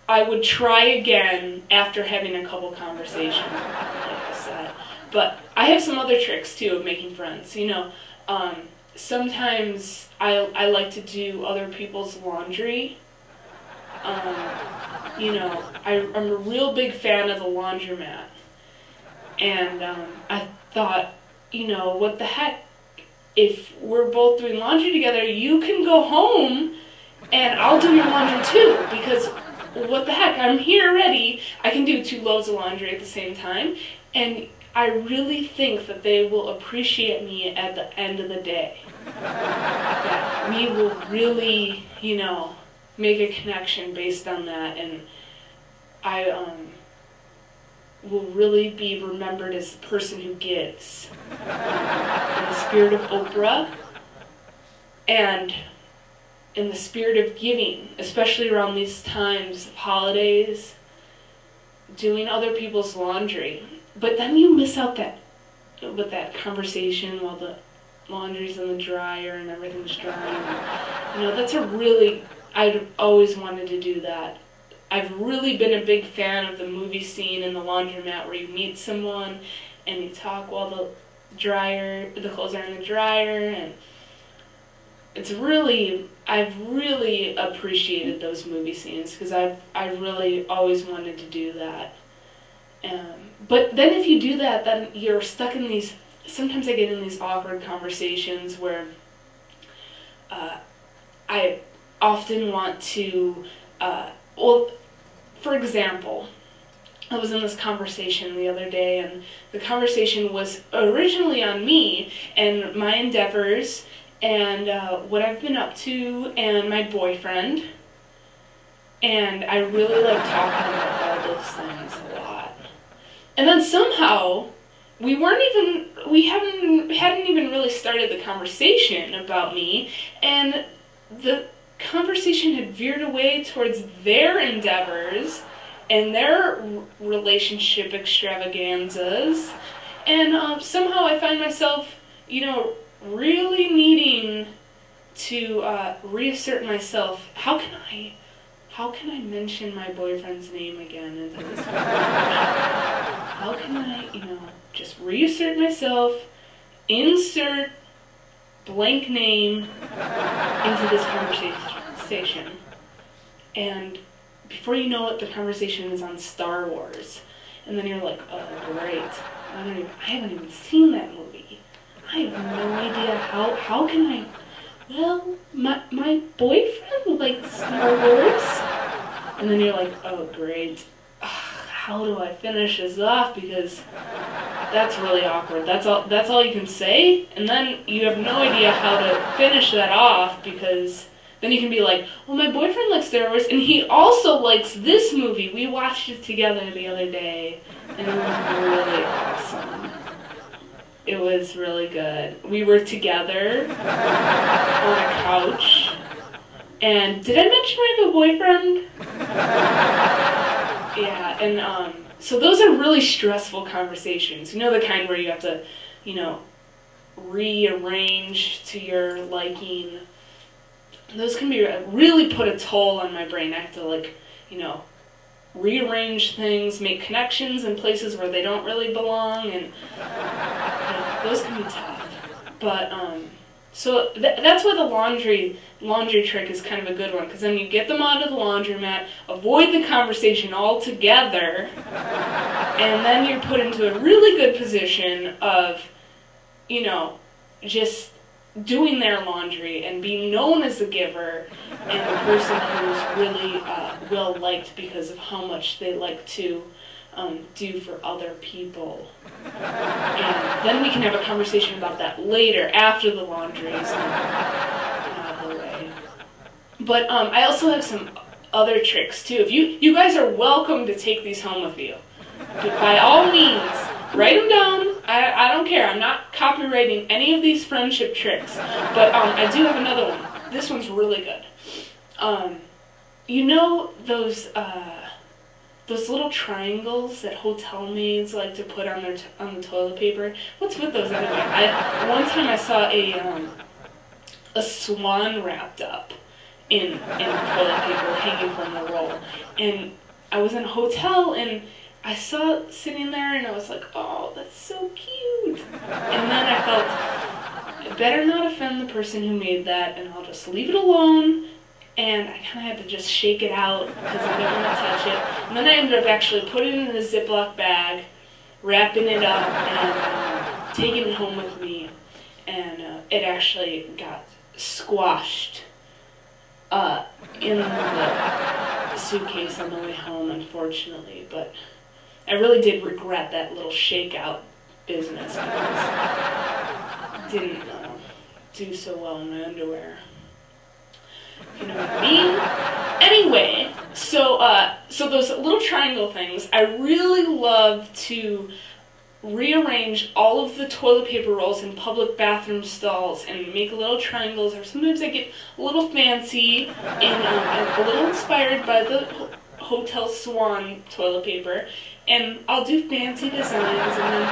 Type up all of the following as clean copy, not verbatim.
I would try again after having a couple conversations, like I said. But I have some other tricks too of making friends. Sometimes I like to do other people's laundry. I'm a real big fan of the laundromat. And I thought, what the heck, if we're both doing laundry together, you can go home and I'll do your laundry too, because what the heck, I'm here already. I can do 2 loads of laundry at the same time, and I really think that they will appreciate me at the end of the day. That we will really, make a connection based on that, and I will really be remembered as the person who gives. In the spirit of Oprah, and in the spirit of giving, especially around these times of holidays, doing other people's laundry. But then you miss out with that conversation while the laundry's in the dryer and everything's drying. That's I'd always wanted to do that. I've really been a big fan of the movie scene in the laundromat where you meet someone and you talk while the clothes are in the dryer, and I've really appreciated those movie scenes because I've really always wanted to do that. But then if you do that, then you're stuck in these, sometimes I get in these awkward conversations where I often want to, for example, I was in this conversation the other day, and the conversation was originally on me and my endeavors and what I've been up to and my boyfriend, and I really like talking about all those things a lot. And then somehow we hadn't even really started the conversation about me, and the conversation had veered away towards their endeavors and their relationship extravaganzas, and somehow I find myself, really needing to reassert myself. How can I mention my boyfriend's name again into this conversation? How can I, just reassert myself, insert blank name into this conversation, and before you know it, the conversation is on Star Wars, and then you're like, oh great, I haven't even seen that movie. I have no idea how can I. Well, my boyfriend likes Star Wars, and then you're like, oh great, how do I finish this off, because that's really awkward. That's all you can say, and then you have no idea how to finish that off, because then you can be like, well, my boyfriend likes Star Wars, and he also likes this movie. We watched it together the other day, and it was really awesome. It was really good. We were together on a couch, and did I mention I have a boyfriend? Yeah, and so those are really stressful conversations. The kind where you have to, rearrange to your liking. Those can be really put a toll on my brain. I have to rearrange things, make connections in places where they don't really belong, and those can be tough. But so that's why the laundry trick is kind of a good one, because then you get them out of the laundromat, avoid the conversation altogether, and then you're put into a really good position of, just doing their laundry and being known as the giver and the person who's really well-liked because of how much they like to do for other people. And then we can have a conversation about that later, after the laundry is out of the way. But I also have some other tricks too. If you guys are welcome to take these home with you. By all means, write them down. I don't care. I'm not copywriting any of these friendship tricks. But I do have another one. This one's really good. Those little triangles that hotel maids like to put on the toilet paper? What's with those anyway? One time I saw a swan wrapped up, in toilet paper hanging from the roll. And I was in a hotel and I saw it sitting there and I was like, oh, that's so cute. And then I felt, I better not offend the person who made that, and I'll just leave it alone. And I kind of had to just shake it out because I didn't want to touch it. And then I ended up actually putting it in a Ziploc bag, wrapping it up, and taking it home with me. And it actually got squashed in the suitcase on the way home, unfortunately. But I really did regret that little shakeout business because it didn't do so well in my underwear. If you know what I mean. Anyway, so those little triangle things, I really love to rearrange all of the toilet paper rolls in public bathroom stalls and make little triangles, or sometimes I get a little fancy and a little inspired by the Hotel Swan toilet paper, and I'll do fancy designs, and then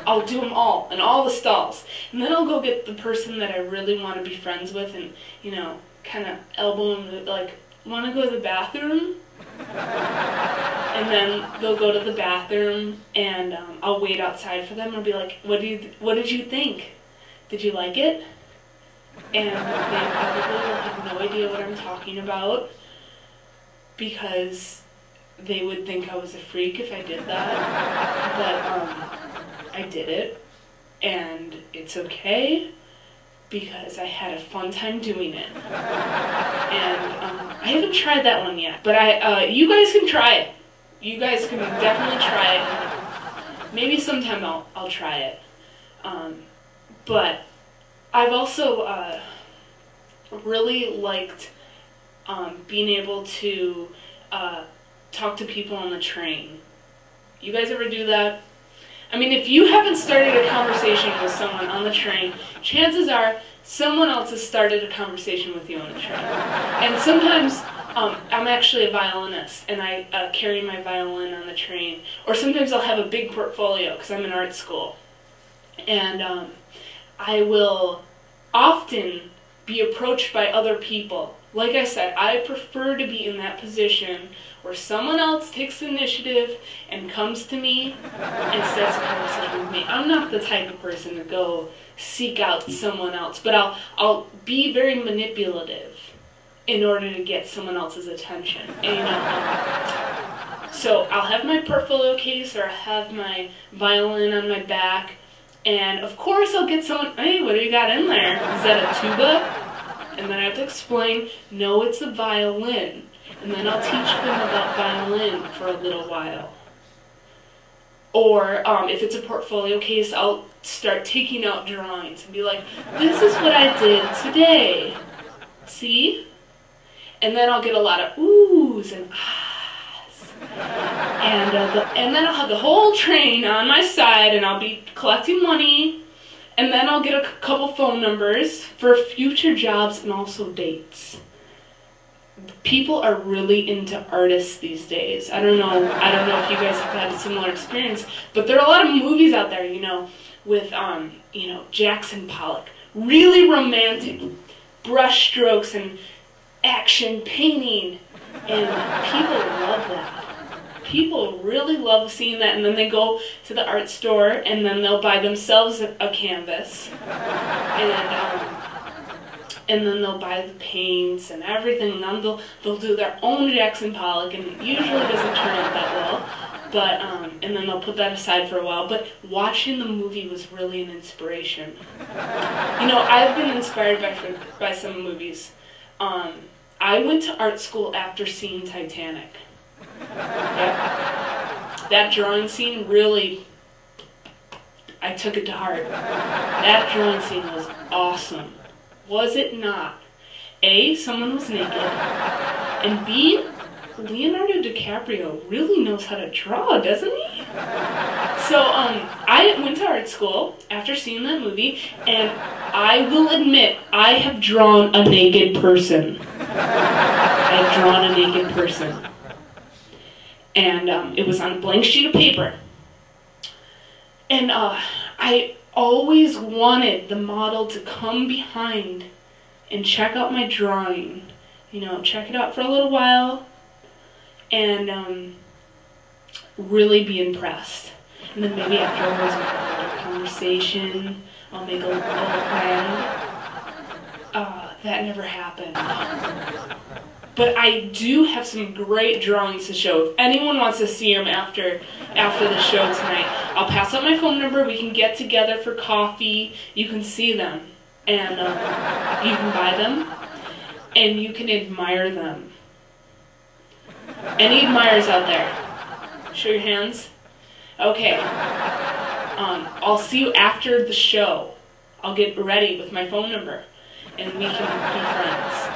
I'll do them all in all the stalls, and then I'll go get the person that I really want to be friends with and, you know, kind of elbow them, like, want to go to the bathroom? And then they'll go to the bathroom, and I'll wait outside for them, and I'll be like, what did you think? Did you like it? And they probably will have no idea what I'm talking about, because they would think I was a freak if I did that. But I did it, and it's okay, because I had a fun time doing it. And I haven't tried that one yet, but you guys can try it. You guys can definitely try it. Maybe sometime I'll try it. But I've also really liked being able to talk to people on the train. You guys ever do that? I mean, if you haven't started a conversation with someone on the train, chances are someone else has started a conversation with you on the train. And sometimes I'm actually a violinist, and I carry my violin on the train. Or sometimes I'll have a big portfolio because I'm in art school. And I will often be approached by other people. Like I said, I prefer to be in that position where someone else takes the initiative and comes to me and starts a conversation with me. I'm not the type of person to go seek out someone else, but I'll be very manipulative in order to get someone else's attention. And, so I'll have my portfolio case, or I'll have my violin on my back, and of course I'll get someone, hey, what do you got in there? Is that a tuba? And then I have to explain, no, it's a violin. And then I'll teach them about violin for a little while. Or if it's a portfolio case, I'll start taking out drawings and be like, this is what I did today. See? And then I'll get a lot of oohs and ahs. And then I'll have the whole train on my side, and I'll be collecting money. And then I'll get a couple phone numbers for future jobs and also dates. People are really into artists these days. I don't know if you guys have had a similar experience, but there are a lot of movies out there, you know, with Jackson Pollock, really romantic brush strokes and action painting, and people love that. People really love seeing that, and then they go to the art store, and then they'll buy themselves a canvas, and then they'll buy the paints and everything, and then they'll do their own Jackson Pollock, and it usually doesn't turn out that well, but, and then they'll put that aside for a while, but watching the movie was really an inspiration. You know, I've been inspired by some movies. I went to art school after seeing Titanic. Yeah. That drawing scene really, I took it to heart. That drawing scene was awesome. Was it not? A, someone was naked, and B, Leonardo DiCaprio really knows how to draw, doesn't he? So, I went to art school after seeing that movie, and I will admit, I have drawn a naked person. I've drawn a naked person. And it was on a blank sheet of paper. And I always wanted the model to come behind and check out my drawing. You know, check it out for a little while and really be impressed. And then maybe afterwards we'll have a conversation, I'll make a little friend. That never happened. But I do have some great drawings to show. If anyone wants to see them after the show tonight, I'll pass out my phone number. We can get together for coffee. You can see them. And you can buy them. And you can admire them. Any admirers out there? Show your hands. Okay. I'll see you after the show. I'll get ready with my phone number. And we can be friends.